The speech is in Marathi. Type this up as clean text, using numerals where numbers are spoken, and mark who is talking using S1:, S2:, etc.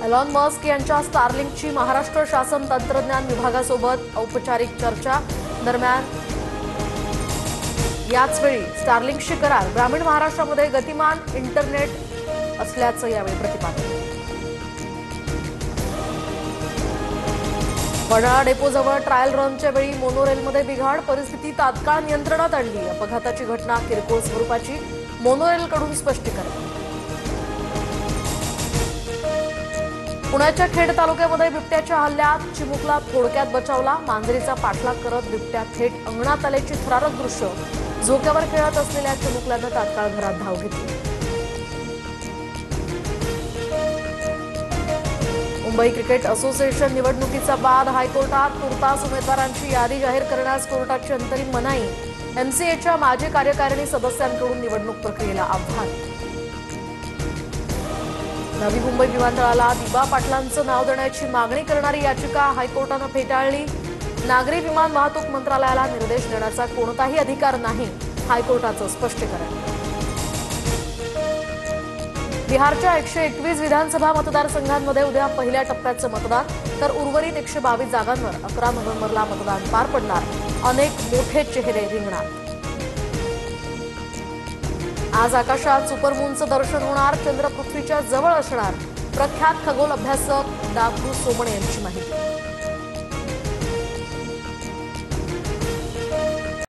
S1: एलॉन मस्क यांच्या स्टारलिंकची महाराष्ट्र शासन तंत्रज्ञान विभागासोबत औपचारिक चर्चा दरम्यान याचवेळी स्टारलिंकशी करार, ग्रामीण महाराष्ट्रामध्ये गतिमान इंटरनेट असल्याचं यावेळी प्रतिपादन. वडाळा डेपोजवळ ट्रायल रनच्या वेळी मोनोरेलमध्ये बिघाड, परिस्थिती तात्काळ नियंत्रणात आणली. अपघाताची घटना किरकोळ स्वरूपाची, मोनोरेलकडून स्पष्टीकरण. पुण्याच्या खेड तालुक्यामध्ये बिबट्याच्या हल्ल्यात चिमुकला थोडक्यात बचावला. मांजरीचा पाठलाग करत बिबट्या थेट अंगणात आल्याची थरारक दृश्य. झोक्यावर खेळत असलेल्या चिमुकल्यानं तात्काळ घरात धाव घेतली. मुंबई क्रिकेट असोसिएशन निवडणुकीचा वाद हायकोर्टात. तुर्तास उमेदवारांची यादी जाहीर करण्यास कोर्टाची अंतरिम मनाई. एमसीएच्या माजी कार्यकारिणी सदस्यांकडून निवडणूक प्रक्रियेला आव्हान. नवी मुंबई विमानतळाला दिबा पाटलांचं नाव देण्याची मागणी करणारी याचिका हायकोर्टानं फेटाळली. नागरी विमान वाहतूक मंत्रालयाला निर्देश देण्याचा कोणताही अधिकार नाही, हायकोर्टाचं स्पष्टीकरण. बिहारच्या 121 विधानसभा मतदारसंघांमध्ये उद्या पहिल्या टप्प्याचं मतदान, तर उर्वरित 122 जागांवर 11 नोव्हेंबरला मतदान पार पडणार. अनेक मोठे चेहरे रिंगणात. आज आकाशात सुपरमूनचं दर्शन होणार. चंद्र पृथ्वीच्या जवळ असणार. प्रख्यात खगोल अभ्यासक डॉ. सोमणे यांची माहिती.